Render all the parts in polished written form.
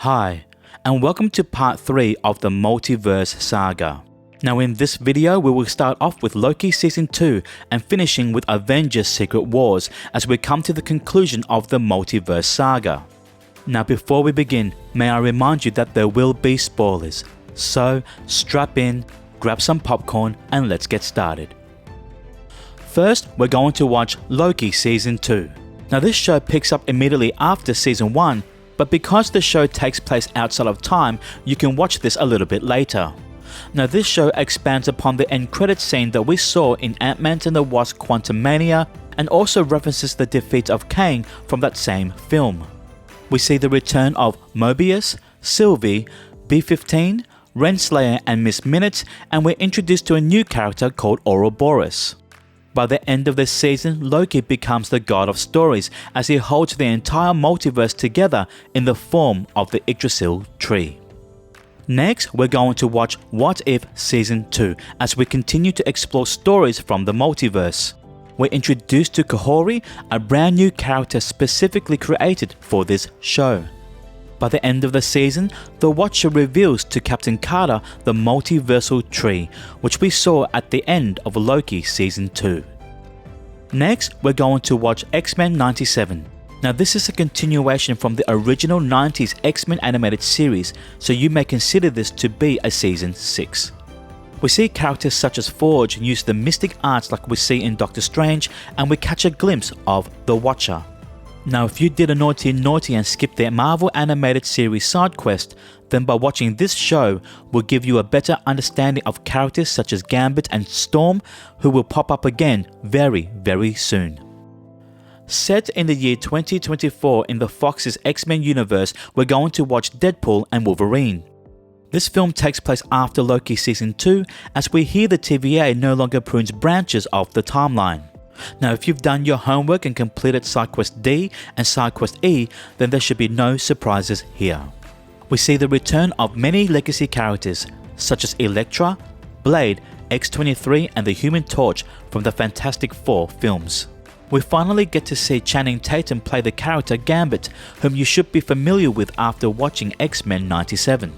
Hi, and welcome to part 3 of the Multiverse Saga. Now in this video we will start off with Loki Season 2 and finishing with Avengers Secret Wars as we come to the conclusion of the Multiverse Saga. Now before we begin, may I remind you that there will be spoilers, so strap in, grab some popcorn and let's get started. First, we're going to watch Loki Season 2. Now this show picks up immediately after Season 1, but because the show takes place outside of time, you can watch this a little bit later. Now this show expands upon the end credits scene that we saw in Ant-Man and the Wasp: Quantumania and also references the defeat of Kang from that same film. We see the return of Mobius, Sylvie, B-15, Renslayer and Miss Minutes, and we're introduced to a new character called Ouroboros. By the end of this season, Loki becomes the god of stories as he holds the entire multiverse together in the form of the Yggdrasil tree. Next, we're going to watch What If Season 2 as we continue to explore stories from the multiverse. We're introduced to Kahori, a brand new character specifically created for this show. By the end of the season, the Watcher reveals to Captain Carter the multiversal tree, which we saw at the end of Loki Season 2. Next, we're going to watch X-Men 97. Now this is a continuation from the original 90s X-Men animated series, so you may consider this to be a Season 6. We see characters such as Forge use the mystic arts like we see in Doctor Strange, and we catch a glimpse of the Watcher. Now if you did a naughty and skipped the Marvel animated series side quest, then by watching this show will give you a better understanding of characters such as Gambit and Storm, who will pop up again very soon. Set in the year 2024 in the Fox's X-Men universe, we're going to watch Deadpool and Wolverine. This film takes place after Loki Season 2 as we hear the TVA no longer prunes branches of the timeline. Now if you've done your homework and completed SideQuest D and SideQuest E, then there should be no surprises here. We see the return of many legacy characters such as Elektra, Blade, X-23 and the Human Torch from the Fantastic Four films. We finally get to see Channing Tatum play the character Gambit, whom you should be familiar with after watching X-Men 97.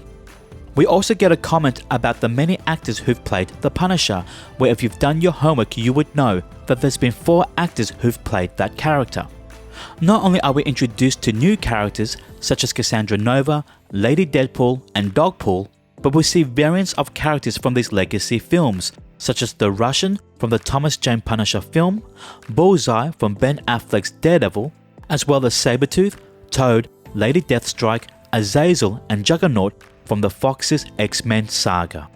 We also get a comment about the many actors who've played the Punisher, where if you've done your homework you would know that there's been 4 actors who've played that character. Not only are we introduced to new characters such as Cassandra Nova, Lady Deadpool and Dogpool, but we see variants of characters from these legacy films, such as the Russian from the Thomas Jane Punisher film, Bullseye from Ben Affleck's Daredevil, as well as Sabretooth, Toad, Lady Deathstrike, Azazel and Juggernaut from the Fox's X-Men saga.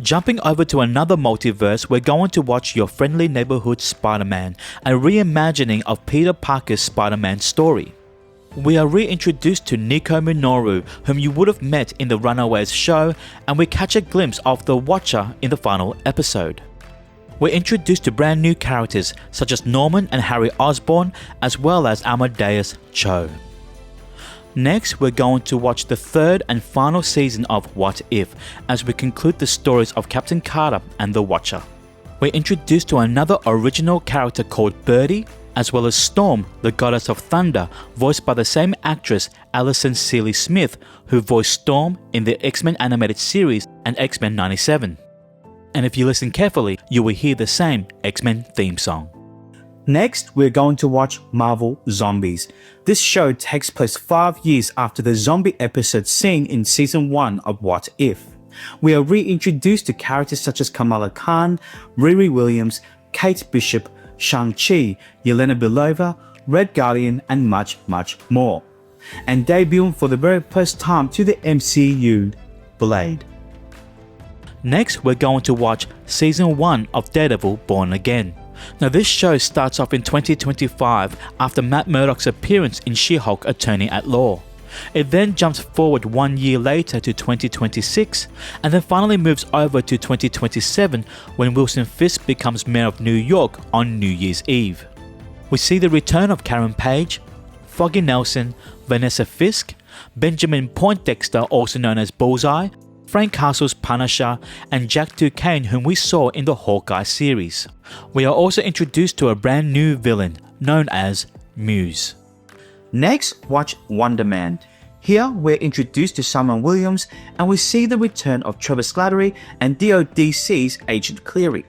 Jumping over to another multiverse, we're going to watch Your Friendly Neighborhood Spider-Man, a reimagining of Peter Parker's Spider-Man story. We are reintroduced to Nico Minoru, whom you would have met in the Runaways show, and we catch a glimpse of the Watcher in the final episode. We're introduced to brand new characters such as Norman and Harry Osborn, as well as Amadeus Cho. Next, we're going to watch the third and final season of What If as we conclude the stories of Captain Carter and the Watcher. We're introduced to another original character called Birdie, as well as Storm, the goddess of thunder, voiced by the same actress Alison Seeley Smith, who voiced Storm in the X-Men animated series and X-Men 97. And if you listen carefully, you will hear the same X-Men theme song. Next, we're going to watch Marvel Zombies. This show takes place 5 years after the zombie episode seen in Season 1 of What If. We are reintroduced to characters such as Kamala Khan, Riri Williams, Kate Bishop, Shang-Chi, Yelena Belova, Red Guardian and much more. And debuting for the very first time to the MCU, Blade. Next, we're going to watch Season 1 of Daredevil Born Again. Now this show starts off in 2025 after Matt Murdock's appearance in She-Hulk Attorney at Law. It then jumps forward 1 year later to 2026 and then finally moves over to 2027 when Wilson Fisk becomes Mayor of New York on New Year's Eve. We see the return of Karen Page, Foggy Nelson, Vanessa Fisk, Benjamin Poindexter also known as Bullseye, Frank Castle's Punisher, and Jack Duquesne, whom we saw in the Hawkeye series. We are also introduced to a brand new villain known as Muse. Next, watch Wonder Man. Here, we're introduced to Simon Williams and we see the return of Trevor Slattery and DODC's Agent Cleary.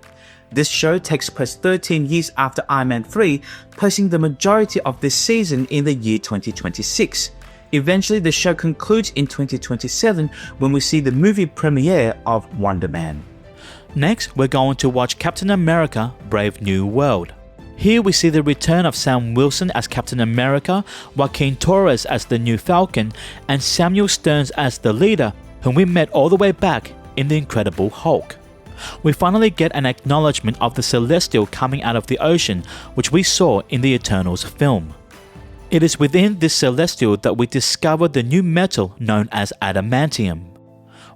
This show takes place 13 years after Iron Man 3, placing the majority of this season in the year 2026. Eventually, the show concludes in 2027 when we see the movie premiere of Wonder Man. Next, we're going to watch Captain America: Brave New World. Here we see the return of Sam Wilson as Captain America, Joaquin Torres as the new Falcon, and Samuel Stearns as the leader, whom we met all the way back in The Incredible Hulk. We finally get an acknowledgement of the Celestial coming out of the ocean, which we saw in the Eternals film. It is within this Celestial that we discover the new metal known as adamantium.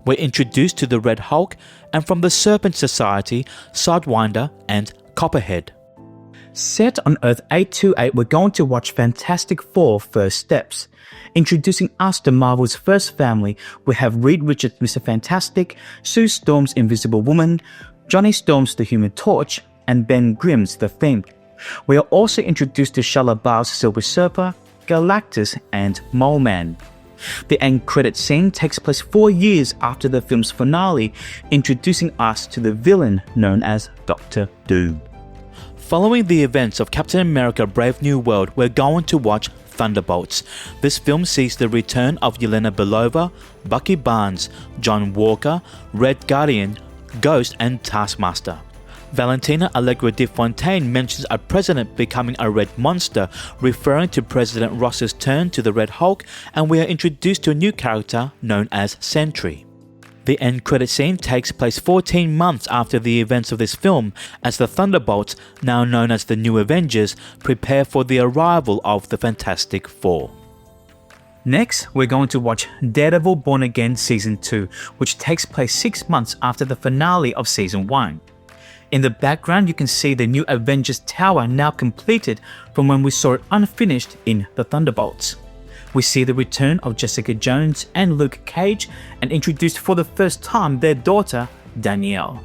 We're introduced to the Red Hulk, and from the Serpent Society, Sidewinder and Copperhead. Set on Earth 828, we're going to watch Fantastic Four: First Steps. Introducing us to Marvel's first family, we have Reed Richards' Mr. Fantastic, Sue Storm's Invisible Woman, Johnny Storm's The Human Torch, and Ben Grimm's The Thing. We are also introduced to Shia LaBeouf's Silver Surfer, Galactus, and Mole Man. The end credit scene takes place 4 years after the film's finale, introducing us to the villain known as Doctor Doom. Following the events of Captain America: Brave New World, we're going to watch Thunderbolts. This film sees the return of Yelena Belova, Bucky Barnes, John Walker, Red Guardian, Ghost, and Taskmaster. Valentina Allegra de Fontaine mentions a president becoming a red monster, referring to President Ross's turn to the Red Hulk, and we are introduced to a new character known as Sentry. The end credit scene takes place 14 months after the events of this film, as the Thunderbolts, now known as the New Avengers, prepare for the arrival of the Fantastic Four. Next, we're going to watch Daredevil Born Again Season 2, which takes place 6 months after the finale of Season 1. In the background, you can see the New Avengers Tower now completed from when we saw it unfinished in The Thunderbolts. We see the return of Jessica Jones and Luke Cage, and introduced for the first time their daughter, Danielle.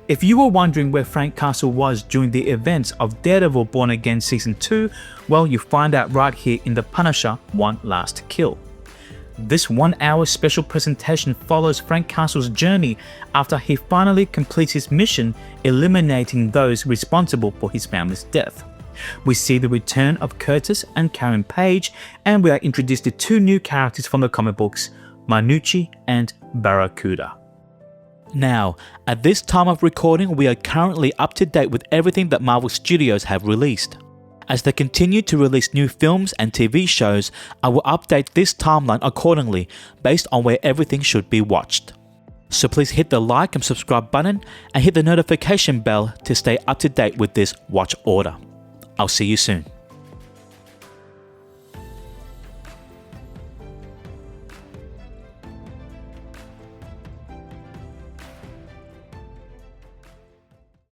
If you were wondering where Frank Castle was during the events of Daredevil Born Again Season 2, well, you find out right here in The Punisher: One Last Kill. This 1-hour special presentation follows Frank Castle's journey after he finally completes his mission, eliminating those responsible for his family's death. We see the return of Curtis and Karen Page, and we are introduced to 2 new characters from the comic books, Minucci and Barracuda. Now, at this time of recording, we are currently up to date with everything that Marvel Studios have released. As they continue to release new films and TV shows, I will update this timeline accordingly based on where everything should be watched. So please hit the like and subscribe button and hit the notification bell to stay up to date with this watch order. I'll see you soon.